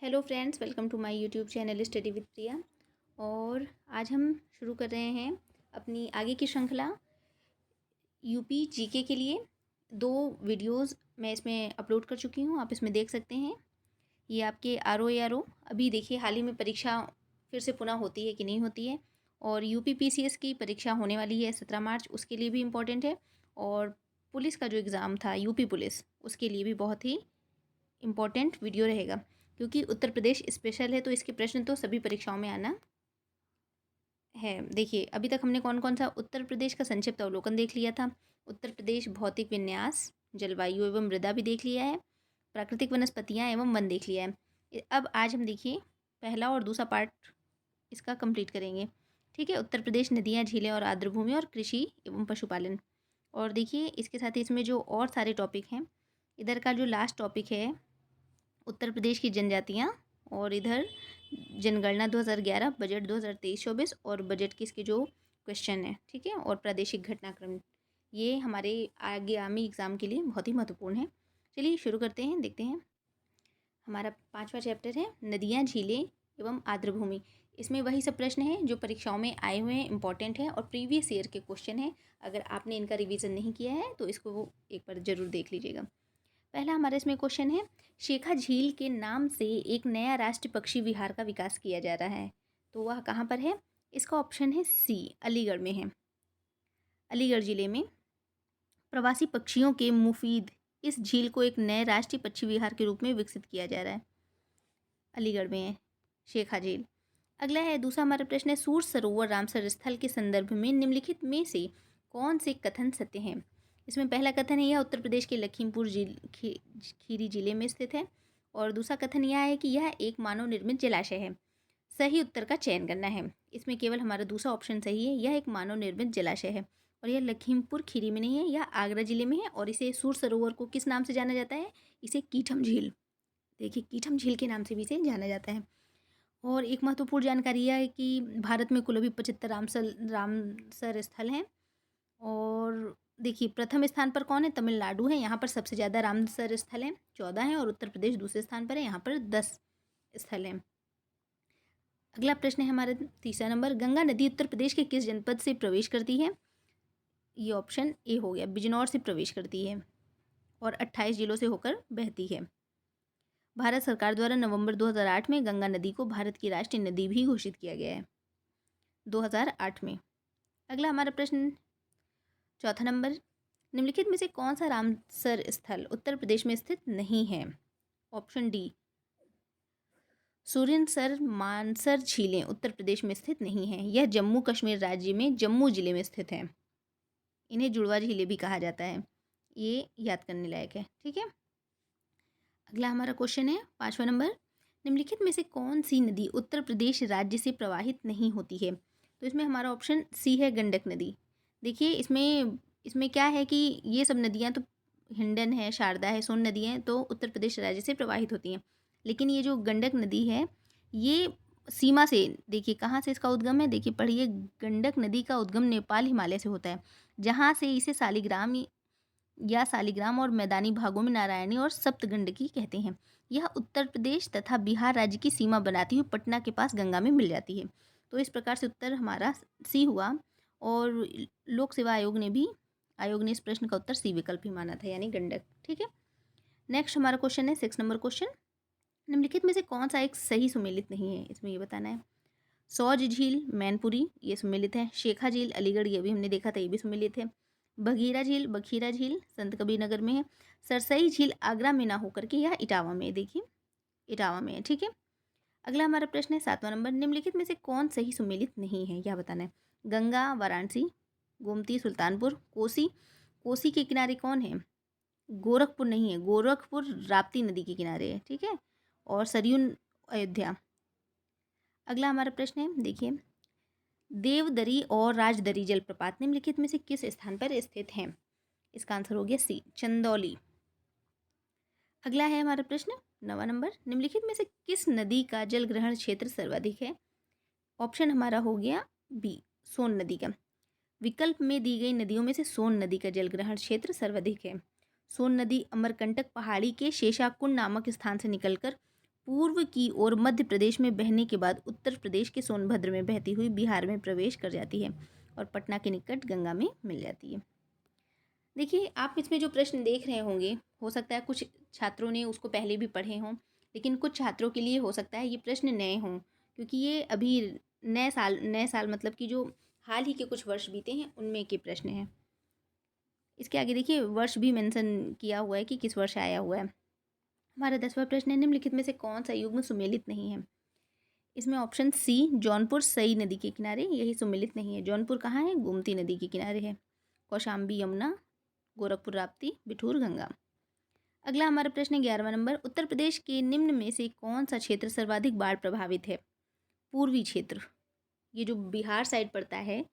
Hello friends, welcome to my YouTube channel study with Priya. और आज हम शुरू कर रहे हैं अपनी आगे की श्रृंखला यूपी जीके के लिए। 2 वीडियोस मैं इसमें अपलोड कर चुकी हूँ, आप इसमें देख सकते हैं। ये आपके आर ओ अभी देखिए हाल ही में परीक्षा फिर से पुनः होती है कि नहीं होती है। और यूपी पीसीएस की परीक्षा होने वाली है 17 मार्च, उसके लिए भी इम्पोर्टेंट है। और पुलिस का जो एग्ज़ाम था यूपी पुलिस, उसके लिए भी बहुत ही इम्पॉर्टेंट वीडियो रहेगा, क्योंकि उत्तर प्रदेश स्पेशल है तो इसके प्रश्न तो सभी परीक्षाओं में आना है। देखिए अभी तक हमने कौन कौन सा उत्तर प्रदेश का संक्षिप्त अवलोकन देख लिया था। उत्तर प्रदेश भौतिक विन्यास, जलवायु एवं मृदा भी देख लिया है, प्राकृतिक वनस्पतियाँ एवं वन देख लिया है। अब आज हम देखिए पहला और दूसरा पार्ट इसका कंप्लीट करेंगे। ठीक है, उत्तर प्रदेश नदियाँ, झीलें और आर्द्रभूमि और कृषि एवं पशुपालन। और देखिए इसके साथ ही इसमें जो और सारे टॉपिक हैं, इधर का जो लास्ट टॉपिक है उत्तर प्रदेश की जनजातियाँ, और इधर जनगणना 2011, बजट 2023-24 और बजट की इसके जो क्वेश्चन है, ठीक है, और प्रादेशिक घटनाक्रम, ये हमारे आगामी एग्ज़ाम के लिए बहुत ही महत्वपूर्ण है। चलिए शुरू करते हैं, देखते हैं। हमारा 5वां चैप्टर है नदियाँ, झीलें एवं आर्द्रभूमि। इसमें वही सब प्रश्न हैं जो परीक्षाओं में आए हुए हैं, इंपॉर्टेंट हैं और प्रीवियस ईयर के क्वेश्चन हैं। अगर आपने इनका रिवीजन नहीं किया है तो इसको वो एक बार ज़रूर देख लीजिएगा। पहला हमारा इसमें क्वेश्चन है, शेखा झील के नाम से एक नया राष्ट्रीय पक्षी विहार का विकास किया जा रहा है, तो वह कहाँ पर है? इसका ऑप्शन है सी, अलीगढ़ में है। अलीगढ़ जिले में प्रवासी पक्षियों के मुफीद इस झील को एक नए राष्ट्रीय पक्षी विहार के रूप में विकसित किया जा रहा है। अलीगढ़ में है शेखा झील। अगला है, दूसरा हमारा प्रश्न है, सूर सरोवर रामसर स्थल के संदर्भ में निम्नलिखित में से कौन से कथन सत्य हैं? इसमें पहला कथन है यह उत्तर प्रदेश के लखीमपुर खीरी जिले में स्थित है। और दूसरा कथन यह है कि यह एक मानव निर्मित जलाशय है। सही उत्तर का चयन करना है। इसमें केवल हमारा दूसरा ऑप्शन सही है, यह एक मानव निर्मित जलाशय है और यह लखीमपुर खीरी में नहीं है, यह आगरा जिले में है। और इसे सूर सरोवर को किस नाम से जाना जाता है? इसे कीठम झील, देखिए कीठम झील के नाम से भी इसे जाना जाता है। और एक महत्वपूर्ण जानकारी यह है कि भारत में कुल अभी 75 रामसर स्थल हैं। और देखिए प्रथम स्थान पर कौन है? तमिलनाडु है, यहाँ पर सबसे ज़्यादा रामसर स्थल हैं, 14 हैं। और उत्तर प्रदेश दूसरे स्थान पर है, यहाँ पर 10 स्थल हैं। अगला प्रश्न है हमारा तीसरा नंबर, गंगा नदी उत्तर प्रदेश के किस जनपद से प्रवेश करती है? ये ऑप्शन ए हो गया, बिजनौर से प्रवेश करती है और 28 जिलों से होकर बहती है। भारत सरकार द्वारा नवंबर 2008 में गंगा नदी को भारत की राष्ट्रीय नदी भी घोषित किया गया है, 2008 में। अगला हमारा प्रश्न चौथा नंबर, निम्नलिखित में से कौन सा रामसर स्थल उत्तर प्रदेश में स्थित नहीं है? ऑप्शन डी, सूरिनसर मानसर झीलें उत्तर प्रदेश में स्थित नहीं है, यह जम्मू कश्मीर राज्य में जम्मू जिले में स्थित है। इन्हें जुड़वा झीलें भी कहा जाता है, ये याद करने लायक है, ठीक है। अगला हमारा क्वेश्चन है 5वां नंबर, निम्नलिखित में से कौन सी नदी उत्तर प्रदेश राज्य से प्रवाहित नहीं होती है? तो इसमें हमारा ऑप्शन सी है, गंडक नदी। देखिए इसमें क्या है कि ये सब नदियाँ तो हिंडन है, शारदा है, सोन नदियाँ हैं, तो उत्तर प्रदेश राज्य से प्रवाहित होती हैं। लेकिन ये जो गंडक नदी है, ये सीमा से, देखिए कहाँ से इसका उद्गम है, देखिए पढ़िए, गंडक नदी का उद्गम नेपाल हिमालय से होता है, जहाँ से इसे सालिग्राम और मैदानी भागों में नारायणी और सप्तगंडकी कहते हैं। यह उत्तर प्रदेश तथा बिहार राज्य की सीमा बनाती हुई पटना के पास गंगा में मिल जाती है। तो इस प्रकार से उत्तर हमारा सी हुआ। और लोक सेवा आयोग ने इस प्रश्न का उत्तर सी विकल्प ही माना था, यानी गंडक, ठीक है। नेक्स्ट हमारा क्वेश्चन है 6 नंबर क्वेश्चन, निम्नलिखित में से कौन सा एक सही सुमेलित नहीं है? इसमें ये बताना है। सौज झील मैनपुरी, ये सुमेलित है। शेखा झील अलीगढ़, ये भी हमने देखा था, ये भी सुमेलित है। बखीरा झील संत कबीर नगर में है। सरसई झील आगरा में ना होकर के यह इटावा में है, देखिए इटावा में है, ठीक है। अगला हमारा प्रश्न है 7वां नंबर, निम्नलिखित में से कौन सही सुमेलित नहीं है, यह बताना है। गंगा वाराणसी, गोमती सुल्तानपुर, कोसी के किनारे कौन है? गोरखपुर नहीं है, गोरखपुर राप्ती नदी के किनारे है, ठीक है। और सरयू अयोध्या। अगला हमारा प्रश्न है, देखिए, देवदरी और राजदरी जलप्रपात निम्नलिखित में से किस स्थान पर स्थित हैं? इसका आंसर हो गया सी, चंदौली। अगला है हमारा प्रश्न 9वां नंबर, निम्नलिखित में से किस नदी का जल ग्रहण क्षेत्र सर्वाधिक है? ऑप्शन हमारा हो गया बी, सोन नदी का। विकल्प में दी गई नदियों में से सोन नदी का जल ग्रहण क्षेत्र सर्वाधिक है। सोन नदी अमरकंटक पहाड़ी के शेषाकुंड नामक स्थान से निकलकर पूर्व की ओर मध्य प्रदेश में बहने के बाद उत्तर प्रदेश के सोनभद्र में बहती हुई बिहार में प्रवेश कर जाती है और पटना के निकट गंगा में मिल जाती है। देखिए, आप इसमें जो प्रश्न देख रहे होंगे, हो सकता है कुछ छात्रों ने उसको पहले भी पढ़े हों, लेकिन कुछ छात्रों के लिए हो सकता है ये प्रश्न नए हों, क्योंकि ये अभी नए साल मतलब कि जो हाल ही के कुछ वर्ष बीते हैं उनमें के प्रश्न हैं। इसके आगे देखिए वर्ष भी मेंशन किया हुआ है कि किस वर्ष आया हुआ है। हमारा 10वां प्रश्न है, निम्नलिखित में से कौन सा युग्म सुमेलित नहीं है? इसमें ऑप्शन सी जौनपुर सई नदी के किनारे, यही सुमेलित नहीं है। जौनपुर कहाँ है? गोमती नदी के किनारे है। कौशाम्बी यमुना, गोरखपुर राप्ती, बिठूर गंगा। अगला हमारा प्रश्न है 11वां नंबर, उत्तर प्रदेश के निम्न में से कौन सा क्षेत्र सर्वाधिक बाढ़ प्रभावित है? पूर्वी क्षेत्र, ये जो बिहार साइड पड़ता है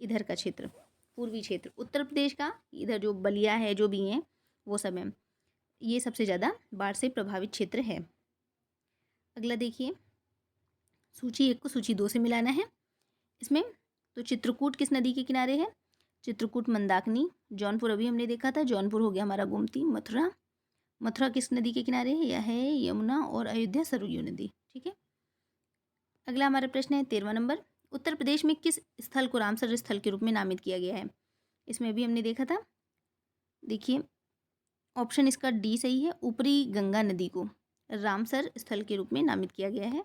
इधर का क्षेत्र, पूर्वी क्षेत्र उत्तर प्रदेश का, इधर जो बलिया है जो भी हैं वो सब हैं, ये सबसे ज़्यादा बाढ़ से प्रभावित क्षेत्र है। अगला देखिए, सूची 1 को सूची 2 से मिलाना है इसमें। तो चित्रकूट किस नदी के किनारे है? चित्रकूट मंदाकिनी। जौनपुर अभी हमने देखा था, जौनपुर हो गया हमारा गोमती। मथुरा किस नदी के किनारे है? यह है यमुना, और अयोध्या सरयू नदी। ठीक है। अगला हमारा प्रश्न है 13वां नंबर, उत्तर प्रदेश में किस स्थल को रामसर स्थल के रूप में नामित किया गया है? इसमें भी हमने देखा था। देखिए ऑप्शन इसका डी सही है, ऊपरी गंगा नदी को रामसर स्थल के रूप में नामित किया गया है।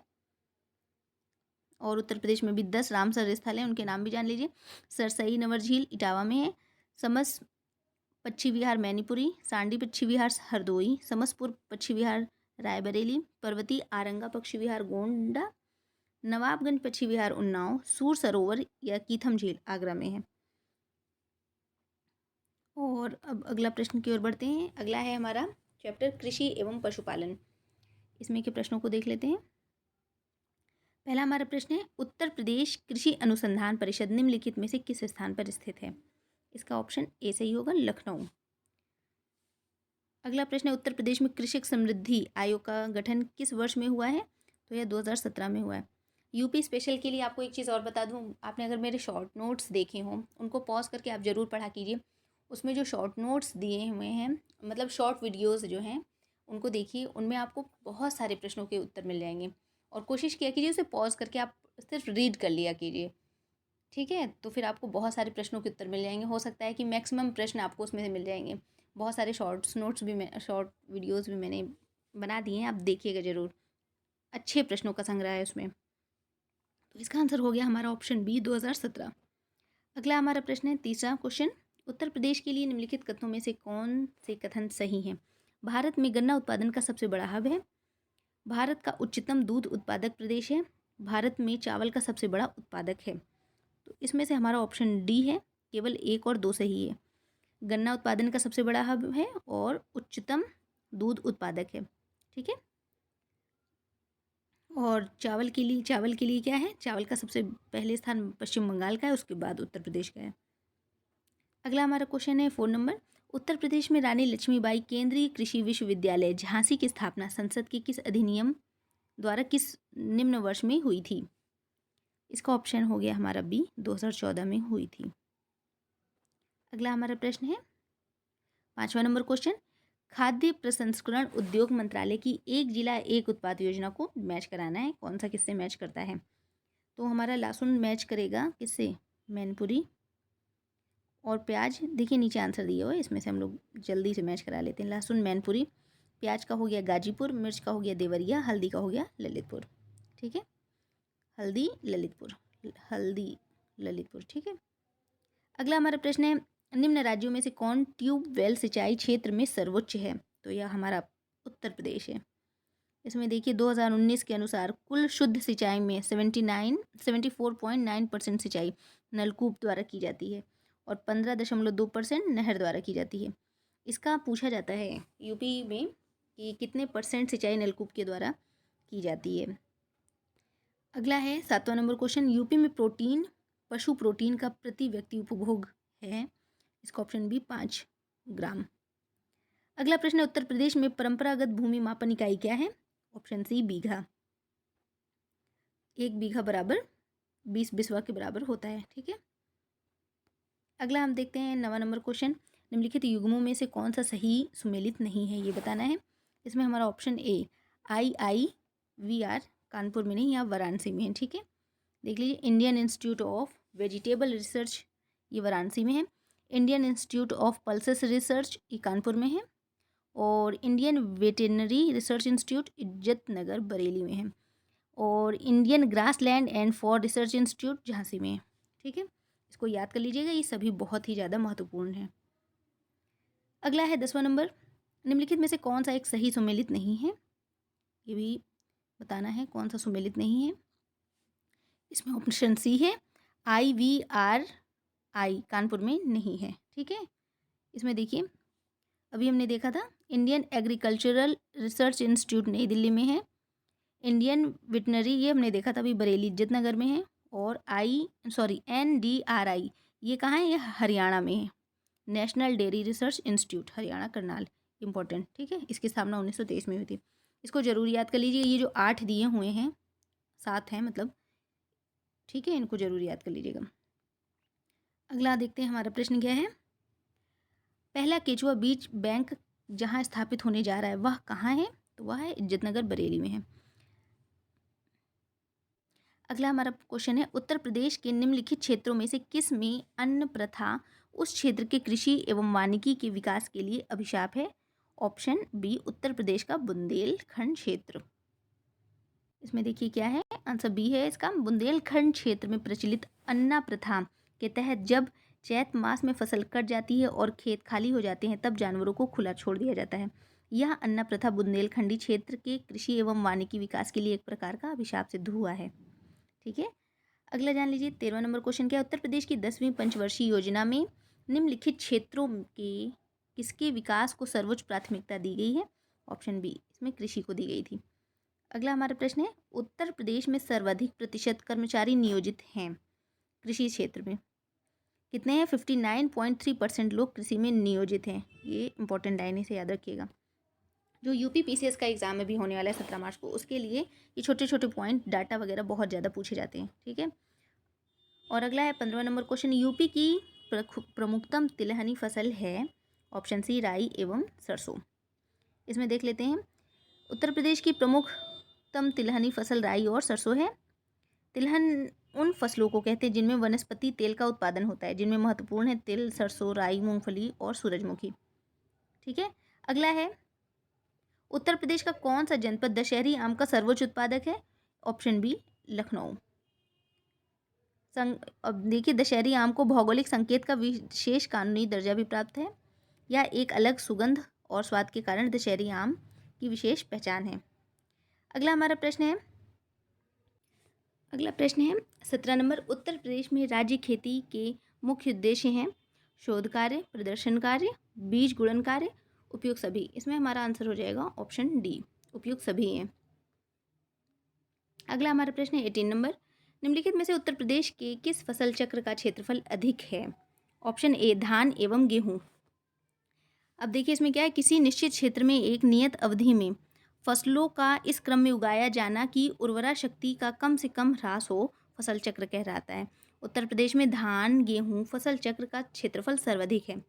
और उत्तर प्रदेश में भी 10 रामसर स्थल हैं, उनके नाम भी जान लीजिए। सरसई नवर झील इटावा में है, समस पक्षी विहार मैनीपुरी, सांडी पक्षी विहार हरदोई, समसपुर पक्षी विहार रायबरेली, पर्वती आरंगा पक्षी विहार गोंडा, नवाबगंज पक्षी विहार उन्नाव, सूर सरोवर या कीथम झील आगरा में है। और अब अगला प्रश्न की ओर बढ़ते हैं। अगला है हमारा चैप्टर कृषि एवं पशुपालन। इसमें के प्रश्नों को देख लेते हैं। पहला हमारा प्रश्न है, उत्तर प्रदेश कृषि अनुसंधान परिषद निम्नलिखित में से किस स्थान पर स्थित है? इसका ऑप्शन ए सही होगा, लखनऊ। अगला प्रश्न है, उत्तर प्रदेश में कृषक समृद्धि आयोग का गठन किस वर्ष में हुआ है? तो यह 2017 में हुआ है। यूपी स्पेशल के लिए आपको एक चीज़ और बता दूं, आपने अगर मेरे शॉर्ट नोट्स देखे हों उनको पॉज करके आप ज़रूर पढ़ा कीजिए। उसमें जो शॉर्ट नोट्स दिए हुए हैं, मतलब शॉर्ट वीडियोज़ जो हैं उनको देखिए, उनमें आपको बहुत सारे प्रश्नों के उत्तर मिल जाएंगे। और कोशिश किया कीजिए उसे पॉज करके आप सिर्फ रीड कर लिया कीजिए, ठीक है? तो फिर आपको बहुत सारे प्रश्नों के उत्तर मिल जाएंगे। हो सकता है कि मैक्सिमम प्रश्न आपको उसमें से मिल जाएंगे। बहुत सारे शॉर्ट्स नोट्स भी शॉर्ट वीडियोज़ भी मैंने बना दिए हैं, आप देखिएगा ज़रूर। अच्छे प्रश्नों का संग्रह है उसमें। तो इसका आंसर हो गया हमारा ऑप्शन बी 2017। अगला हमारा प्रश्न है तीसरा क्वेश्चन, उत्तर प्रदेश के लिए निम्नलिखित कथनों में से कौन से कथन सही हैं? भारत में गन्ना उत्पादन का सबसे बड़ा हब है, भारत का उच्चतम दूध उत्पादक प्रदेश है, भारत में चावल का सबसे बड़ा उत्पादक है। तो इसमें से हमारा ऑप्शन डी है, केवल 1 और 2 सही है। गन्ना उत्पादन का सबसे बड़ा हब है और उच्चतम दूध उत्पादक है। ठीक है। और चावल के लिए क्या है? चावल का सबसे पहले स्थान पश्चिम बंगाल का है, उसके बाद उत्तर प्रदेश का है। अगला हमारा क्वेश्चन है 4 नंबर, उत्तर प्रदेश में रानी लक्ष्मीबाई केंद्रीय कृषि विश्वविद्यालय झांसी की स्थापना संसद के किस अधिनियम द्वारा किस निम्न वर्ष में हुई थी? इसका ऑप्शन हो गया हमारा बी, 2014 में हुई थी। अगला हमारा प्रश्न है 5वां नंबर क्वेश्चन, खाद्य प्रसंस्करण उद्योग मंत्रालय की एक जिला एक उत्पाद योजना को मैच कराना है, कौन सा किससे मैच करता है? तो हमारा लहसुन मैच करेगा किससे? मैनपुरी। और प्याज, देखिए नीचे आंसर दिया हुआ है, इसमें से हम लोग जल्दी से मैच करा लेते हैं। लहसुन मैनपुरी, प्याज का हो गया गाजीपुर, मिर्च का हो गया देवरिया, हल्दी का हो गया ललितपुर। ठीक है, हल्दी ललितपुर। ठीक है। अगला हमारा प्रश्न है, निम्न राज्यों में से कौन ट्यूबवेल सिंचाई क्षेत्र में सर्वोच्च है? तो यह हमारा उत्तर प्रदेश है। इसमें देखिए 2019 के अनुसार कुल शुद्ध सिंचाई में 74.9% सिंचाई नलकूप द्वारा की जाती है और 15.2% नहर द्वारा की जाती है। इसका पूछा जाता है यूपी में कि कितने परसेंट सिंचाई नलकूप के द्वारा की जाती है। अगला है 7वां नंबर क्वेश्चन, यूपी में पशु प्रोटीन का प्रति व्यक्ति उपभोग है? इसका ऑप्शन बी 5 ग्राम। अगला प्रश्न है, उत्तर प्रदेश में परंपरागत भूमि मापन इकाई क्या है? ऑप्शन सी बीघा। 1 बीघा बराबर 20 बिस्वा के बराबर होता है। ठीक है। अगला हम देखते हैं 9वां नंबर क्वेश्चन, निम्नलिखित युग्मों में से कौन सा सही सुमेलित नहीं है, ये बताना है। इसमें हमारा option A I IVR Kanpur में नहीं, यहाँ वाराणसी में है, ठीक है। देख लीजिए, Indian institute of vegetable research ये वाराणसी में है, Indian institute of pulses research ये कानपुर में है, और इंडियन वेटेनरी रिसर्च इंस्टीट्यूट इज्जत नगर बरेली में है, और Indian grassland and for research institute Jhansi में है, ठीक है। इसको याद कर लीजिएगा, ये सभी बहुत ही ज़्यादा महत्वपूर्ण है। अगला है 10वां नंबर, निम्नलिखित में से कौन सा एक सही सुमेलित नहीं है, ये भी बताना है कौन सा सुमेलित नहीं है। इसमें ऑप्शन सी है, IVRI कानपुर में नहीं है, ठीक है। इसमें देखिए, अभी हमने देखा था इंडियन एग्रीकल्चरल रिसर्च इंस्टीट्यूट नई दिल्ली में है, इंडियन वेटनरी ये हमने देखा था अभी बरेली इज्जत नगर में है, और NDRI ये कहाँ है, ये हरियाणा में है, national dairy research institute Haryana Karnal, important, ठीक है। इसकी स्थापना 1923 में हुई थी। इसको जरूर याद कर लीजिए, ये जो 8 दिए हुए हैं, 7 हैं मतलब, ठीक है, इनको जरूर याद कर लीजिएगा। अगला देखते हैं हमारा प्रश्न क्या है। पहला केचुआ बीज बैंक जहाँ स्थापित होने जा रहा है वह कहाँ है, तो वह है इज्जतनगर बरेली में है। अगला हमारा क्वेश्चन है, उत्तर प्रदेश के निम्नलिखित क्षेत्रों में से किस में अन्न प्रथा उस क्षेत्र के कृषि एवं वानिकी के विकास के लिए अभिशाप है। ऑप्शन बी, उत्तर प्रदेश का बुंदेलखंड क्षेत्र। इसमें देखिए क्या है, आंसर बी है इसका, बुंदेलखंड क्षेत्र में प्रचलित अन्ना प्रथा के तहत जब चैत मास में फसल कट जाती है और खेत खाली हो जाते हैं तब जानवरों को खुला छोड़ दिया जाता है। यह अन्ना प्रथा बुंदेलखंडी क्षेत्र के कृषि एवं वानिकी विकास के लिए एक प्रकार का अभिशाप सिद्ध हुआ है, ठीक है। अगला जान लीजिए 13वां नंबर क्वेश्चन क्या है। उत्तर प्रदेश की 10वीं पंचवर्षीय योजना में निम्नलिखित क्षेत्रों के किसके विकास को सर्वोच्च प्राथमिकता दी गई है। ऑप्शन बी, इसमें कृषि को दी गई थी। अगला हमारा प्रश्न है, उत्तर प्रदेश में सर्वाधिक प्रतिशत कर्मचारी नियोजित हैं कृषि क्षेत्र में, कितने हैं, 59.3% लोग कृषि में नियोजित हैं। ये इंपॉर्टेंट लाइन है, इसे याद रखिएगा। जो यूपी PCS का एग्जाम में भी होने वाला है 17 मार्च को, उसके लिए ये छोटे छोटे पॉइंट डाटा वगैरह बहुत ज़्यादा पूछे जाते हैं, ठीक है। और अगला है 15वां नंबर क्वेश्चन, यूपी की प्रमुखतम तिलहनी फसल है। ऑप्शन सी, राई एवं सरसों। इसमें देख लेते हैं, उत्तर प्रदेश की प्रमुखतम तिलहनी फसल राई और सरसों है। तिलहन उन फसलों को कहते हैं जिनमें वनस्पति तेल का उत्पादन होता है, जिनमें महत्वपूर्ण है तिल, सरसों, राई, मूंगफली और सूरजमुखी, ठीक है। अगला है, उत्तर प्रदेश का कौन सा जनपद दशहरी आम का सर्वोच्च उत्पादक है। Option B, Lucknow. अब देखिए, दशहरी आम को भौगोलिक संकेत का विशेष कानूनी दर्जा भी प्राप्त है, या एक अलग सुगंध और स्वाद के कारण दशहरी आम की विशेष पहचान है। अगला हमारा प्रश्न है, 17 नंबर, उत्तर प्रदेश में राज्य खेती के मुख्य उद्देश्य हैं शोध कार्य, प्रदर्शन कार्य, बीज गुणन कार्य, उपयुक्त सभी। इसमें हमारा आंसर हो जाएगा ऑप्शन डी, उपयुक्त सभी हैं। अगला हमारा प्रश्न है 18 नंबर, निम्नलिखित में से उत्तर प्रदेश के किस फसल चक्र का क्षेत्रफल अधिक है। ऑप्शन ए, धान एवं गेहूं। अब देखिए इसमें क्या है, किसी निश्चित क्षेत्र में एक नियत अवधि में फसलों का इस क्रम में उगाया जाना कि उर्वरा शक्ति का कम से कम ह्रास हो, फसल चक्र कहलाता है। उत्तर प्रदेश में धान गेहूं फसल चक्र का क्षेत्रफल सर्वाधिक है।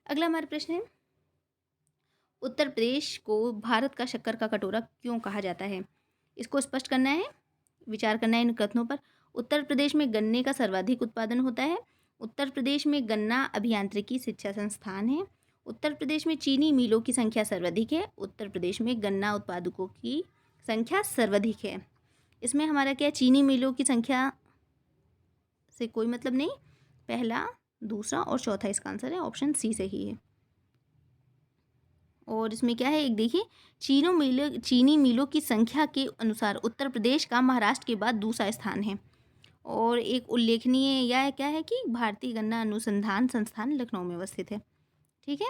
अगला हमारा प्रश्न है, उत्तर प्रदेश को भारत का शक्कर का कटोरा क्यों कहा जाता है। इसको स्पष्ट करना है, विचार करना है इन कथनों पर। उत्तर प्रदेश में गन्ने का सर्वाधिक उत्पादन होता है। उत्तर प्रदेश में गन्ना अभियांत्रिकी शिक्षा संस्थान है। उत्तर प्रदेश में चीनी मिलों की संख्या सर्वाधिक है। उत्तर प्रदेश में गन्ना उत्पादकों की संख्या सर्वाधिक है। इसमें हमारा क्या, चीनी मिलों की संख्या से कोई मतलब नहीं, पहला, दूसरा और चौथा इसका आंसर है, ऑप्शन सी सही है। और इसमें क्या है, एक देखिए, चीनी मिलों की संख्या के अनुसार उत्तर प्रदेश का महाराष्ट्र के बाद दूसरा स्थान है। और एक उल्लेखनीय यह क्या है कि भारतीय गन्ना अनुसंधान संस्थान लखनऊ में अवस्थित है, ठीक है।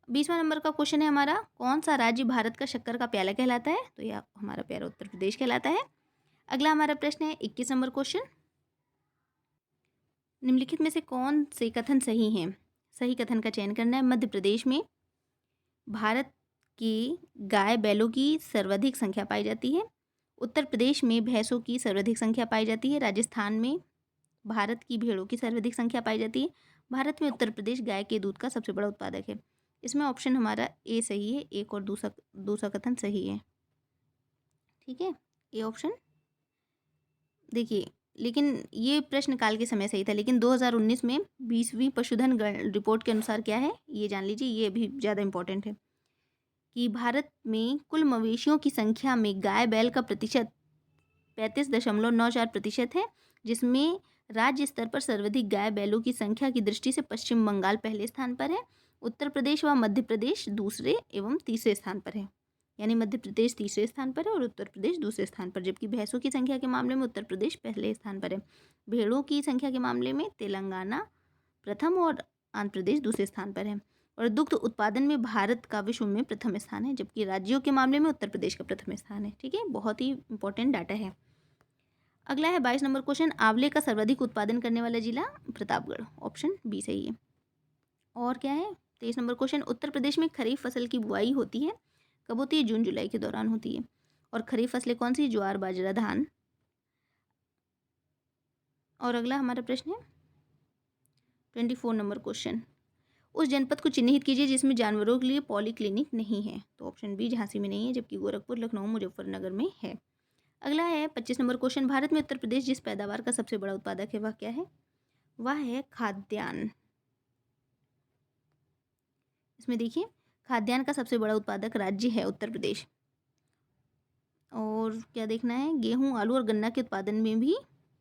20वां नंबर का क्वेश्चन है हमारा, कौन सा राज्य भारत का शक्कर का प्याला कहलाता है। तो यह हमारा प्यारा उत्तर प्रदेश कहलाता है। अगला हमारा प्रश्न है 21 नंबर क्वेश्चन, निम्नलिखित में से कौन से कथन सही हैं। सही कथन का चयन करना है। मध्य प्रदेश में भारत की गाय बैलों की सर्वाधिक संख्या पाई जाती है। उत्तर प्रदेश में भैंसों की सर्वाधिक संख्या पाई जाती है। राजस्थान में भारत की भेड़ों की सर्वाधिक संख्या पाई जाती है। भारत में उत्तर प्रदेश गाय के दूध का सबसे बड़ा उत्पादक है। इसमें ऑप्शन हमारा ए सही है, एक और दूसरा कथन सही है, ठीक है। A option. देखिए, लेकिन ये प्रश्न काल के समय सही था, लेकिन 2019 में 20वीं पशुधन रिपोर्ट के अनुसार क्या है ये जान लीजिए, ये भी ज़्यादा इम्पोर्टेंट है कि भारत में कुल मवेशियों की संख्या में गाय बैल का प्रतिशत 35.94% है, जिसमें राज्य स्तर पर सर्वाधिक गाय बैलों की संख्या की दृष्टि से पश्चिम बंगाल पहले स्थान पर है, उत्तर प्रदेश व मध्य प्रदेश दूसरे एवं तीसरे स्थान पर है। यानी मध्य प्रदेश तीसरे स्थान पर है और उत्तर प्रदेश दूसरे स्थान पर, जबकि भैंसों की संख्या के मामले में उत्तर प्रदेश पहले स्थान पर है। भेड़ों की संख्या के मामले में तेलंगाना प्रथम और आंध्र प्रदेश दूसरे स्थान पर है। और दुग्ध उत्पादन में भारत का विश्व में प्रथम स्थान है, जबकि राज्यों के मामले में उत्तर प्रदेश का प्रथम स्थान है। ठीक है, बहुत ही इंपॉर्टेंट डाटा है। अगला है 22 नंबर क्वेश्चन, आंवले का सर्वाधिक उत्पादन करने वाला जिला प्रतापगढ़, ऑप्शन बी सही है। और क्या है 23 नंबर क्वेश्चन, उत्तर प्रदेश में खरीफ फसल की बुआई होती है, कब होती है? जून जुलाई के दौरान होती है। और खरीफ फसलें कौन सी? ज्वार बाजरा धान। और अगला हमारा प्रश्न है 24 नंबर क्वेश्चन, उस जनपद को चिन्हित कीजिए जिसमें जानवरों के लिए पॉलीक्लिनिक नहीं है। तो ऑप्शन बी झांसी में नहीं है, जबकि गोरखपुर लखनऊ मुजफ्फरनगर में है। अगला है 25 नंबर क्वेश्चन, भारत में उत्तर प्रदेश जिस पैदावार का सबसे बड़ा उत्पादक है वह क्या है? वह है खाद्यान्न। इसमें देखिए, खाद्यान्न का सबसे बड़ा उत्पादक राज्य है उत्तर प्रदेश। और क्या देखना है, गेहूं आलू और गन्ना के उत्पादन में भी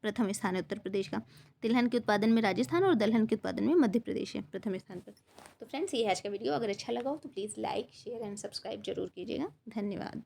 प्रथम स्थान है उत्तर प्रदेश का। तिलहन के उत्पादन में राजस्थान और दलहन के उत्पादन में मध्य प्रदेश है प्रथम स्थान पर। तो फ्रेंड्स, ये है आज का वीडियो। अगर अच्छा लगा हो तो please like share and subscribe जरूर कीजिएगा। धन्यवाद।